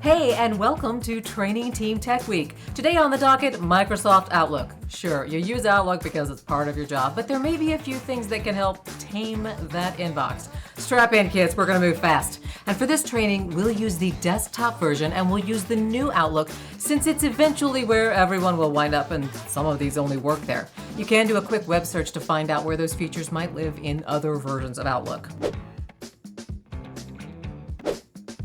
Hey, and welcome to Training Team Tech Week. Today on the docket, Microsoft Outlook. Sure, you use Outlook because it's part of your job, but there may be a few things that can help tame that inbox. Strap in, kids, we're going to move fast. And for this training, we'll use the desktop version and we'll use the new Outlook since it's eventually where everyone will wind up and some of these only work there. You can do a quick web search to find out where those features might live in other versions of Outlook.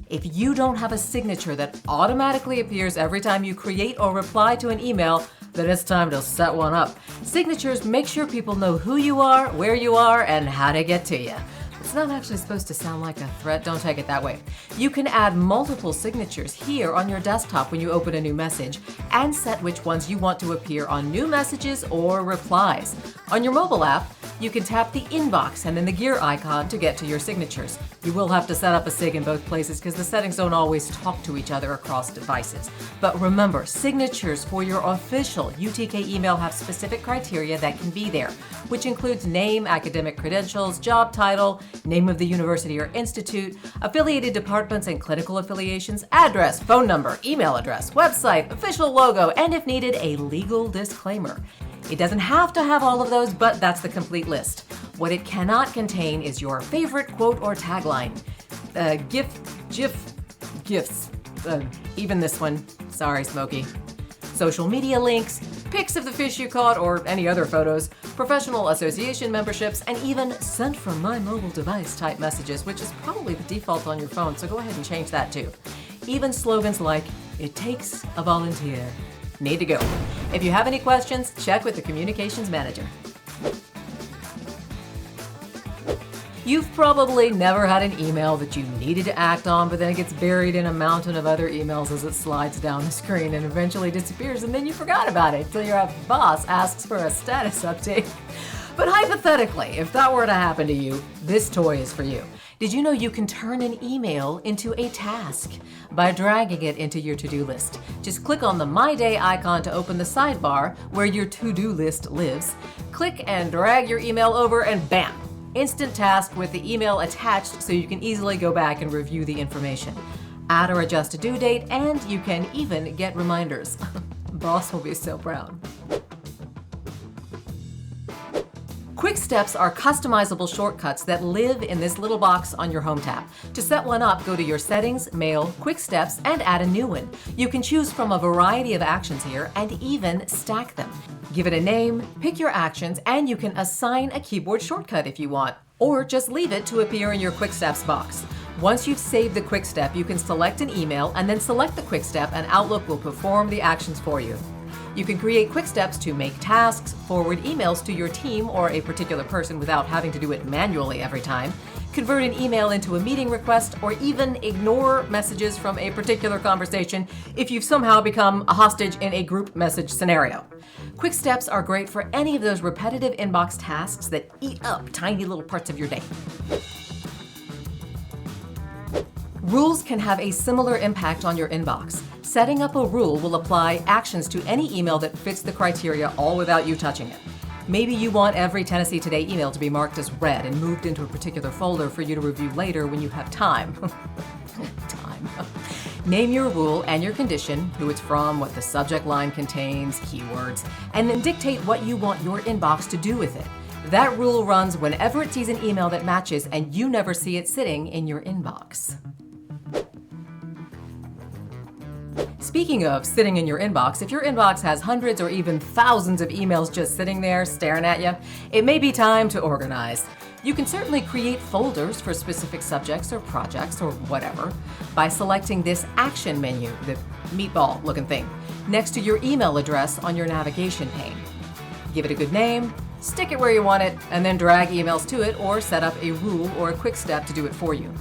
If you don't have a signature that automatically appears every time you create or reply to an email, then it's time to set one up. Signatures make sure people know who you are, where you are, and how to get to you. It's not actually supposed to sound like a threat, don't take it that way. You can add multiple signatures here on your desktop when you open a new message and set which ones you want to appear on new messages or replies. On your mobile app, you can tap the inbox and then the gear icon to get to your signatures. You will have to set up a sig in both places because the settings don't always talk to each other across devices. But remember, signatures for your official UTK email have specific criteria that can be there, which includes name, academic credentials, job title, name of the university or institute, affiliated departments and clinical affiliations, address, phone number, email address, website, official logo, and if needed, a legal disclaimer. It doesn't have to have all of those, but that's the complete list. What it cannot contain is your favorite quote or tagline. GIFs. Even this one. Sorry, Smokey. Social media links, pics of the fish you caught or any other photos, professional association memberships, and even sent from my mobile device type messages, which is probably the default on your phone, so go ahead and change that too. Even slogans like, "It takes a volunteer." Need to go. If you have any questions, check with the communications manager. You've probably never had an email that you needed to act on, but then it gets buried in a mountain of other emails as it slides down the screen and eventually disappears, and then you forgot about it until your boss asks for a status update. But hypothetically, if that were to happen to you, this toy is for you. Did you know you can turn an email into a task by dragging it into your to-do list? Just click on the My Day icon to open the sidebar where your to-do list lives. Click and drag your email over and bam! Instant task with the email attached so you can easily go back and review the information. Add or adjust a due date, and you can even get reminders. Boss will be so proud. Quick Steps are customizable shortcuts that live in this little box on your Home tab. To set one up, go to your Settings, Mail, Quick Steps, and add a new one. You can choose from a variety of actions here and even stack them. Give it a name, pick your actions, and you can assign a keyboard shortcut if you want, or just leave it to appear in your Quick Steps box. Once you've saved the Quick Step, you can select an email and then select the Quick Step, and Outlook will perform the actions for you. You can create quick steps to make tasks, forward emails to your team or a particular person without having to do it manually every time, convert an email into a meeting request, or even ignore messages from a particular conversation if you've somehow become a hostage in a group message scenario. Quick steps are great for any of those repetitive inbox tasks that eat up tiny little parts of your day. Rules can have a similar impact on your inbox. Setting up a rule will apply actions to any email that fits the criteria all without you touching it. Maybe you want every Tennessee Today email to be marked as read and moved into a particular folder for you to review later when you have time. Name your rule and your condition, who it's from, what the subject line contains, keywords, and then dictate what you want your inbox to do with it. That rule runs whenever it sees an email that matches and you never see it sitting in your inbox. Speaking of sitting in your inbox, if your inbox has hundreds or even thousands of emails just sitting there staring at you, it may be time to organize. You can certainly create folders for specific subjects or projects or whatever by selecting this action menu, the meatball looking thing, next to your email address on your navigation pane. Give it a good name, stick it where you want it, and then drag emails to it or set up a rule or a quick step to do it for you.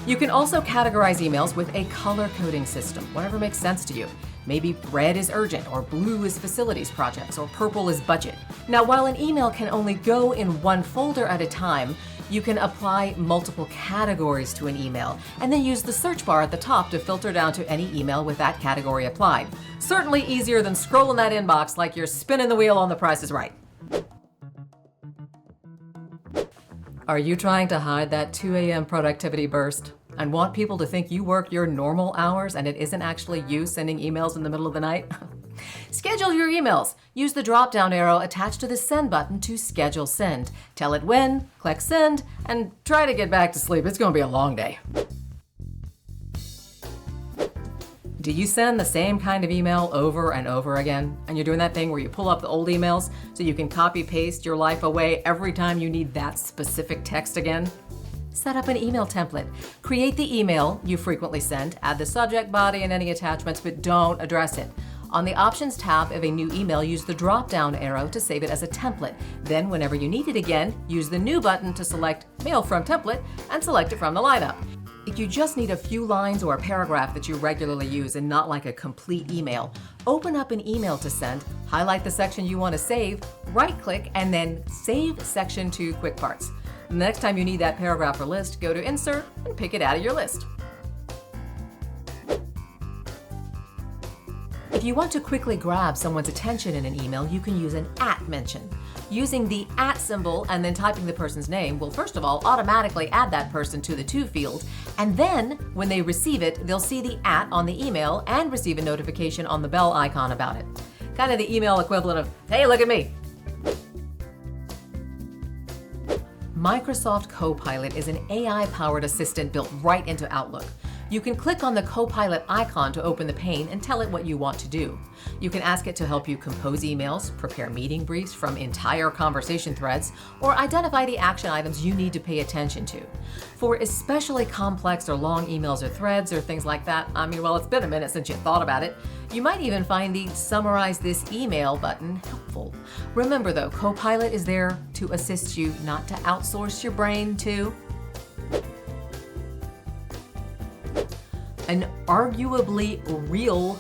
You can also categorize emails with a color coding system, whatever makes sense to you. Maybe red is urgent, or blue is facilities projects, or purple is budget. Now, while an email can only go in one folder at a time, you can apply multiple categories to an email, and then use the search bar at the top to filter down to any email with that category applied. Certainly easier than scrolling that inbox like you're spinning the wheel on The Price is Right. Are you trying to hide that 2 a.m. productivity burst? and want people to think you work your normal hours and it isn't actually you sending emails in the middle of the night? Schedule your emails. Use the drop-down arrow attached to the send button to schedule send. Tell it when, click send, and try to get back to sleep. It's going to be a long day. Do you send the same kind of email over and over again? And you're doing that thing where you pull up the old emails so you can copy paste your life away every time you need that specific text again? Set up an email template. Create the email you frequently send, add the subject, body, and any attachments, but don't address it. On the Options tab of a new email, use the drop-down arrow to save it as a template. Then, whenever you need it again, use the New button to select Mail from Template and select it from the lineup. If you just need a few lines or a paragraph that you regularly use and not like a complete email, open up an email to send, highlight the section you want to save, right-click, and then Save Section to Quick Parts. The next time you need that paragraph or list, go to Insert and pick it out of your list. If you want to quickly grab someone's attention in an email, you can use an @ mention. Using the @ symbol and then typing the person's name will first of all automatically add that person to the To field, and then when they receive it, they'll see the @ on the email and receive a notification on the bell icon about it. Kind of the email equivalent of, hey, look at me. Microsoft Copilot is an AI-powered assistant built right into Outlook. You can click on the Copilot icon to open the pane and tell it what you want to do. You can ask it to help you compose emails, prepare meeting briefs from entire conversation threads, or identify the action items you need to pay attention to. For especially complex or long emails or threads or things like that, well, it's been a minute since you thought about it, you might even find the Summarize This Email button helpful. Remember though, Copilot is there to assist you, not to outsource your brain to. An arguably real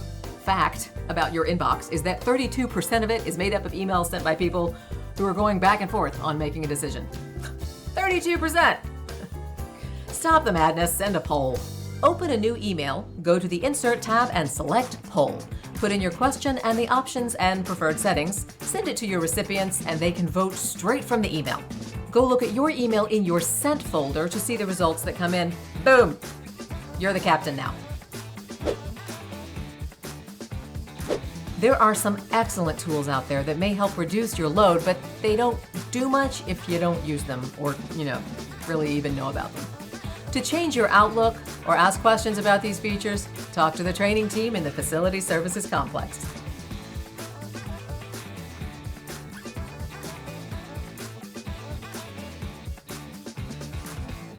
fact about your inbox is that 32% of it is made up of emails sent by people who are going back and forth on making a decision. 32%! Stop the madness, send a poll. Open a new email, go to the Insert tab and select Poll. Put in your question and the options and preferred settings, send it to your recipients, and they can vote straight from the email. Go look at your email in your Sent folder to see the results that come in. Boom! You're the captain now. There are some excellent tools out there that may help reduce your load, but they don't do much if you don't use them or, really even know about them. To change your Outlook or ask questions about these features, talk to the training team in the Facility Services Complex.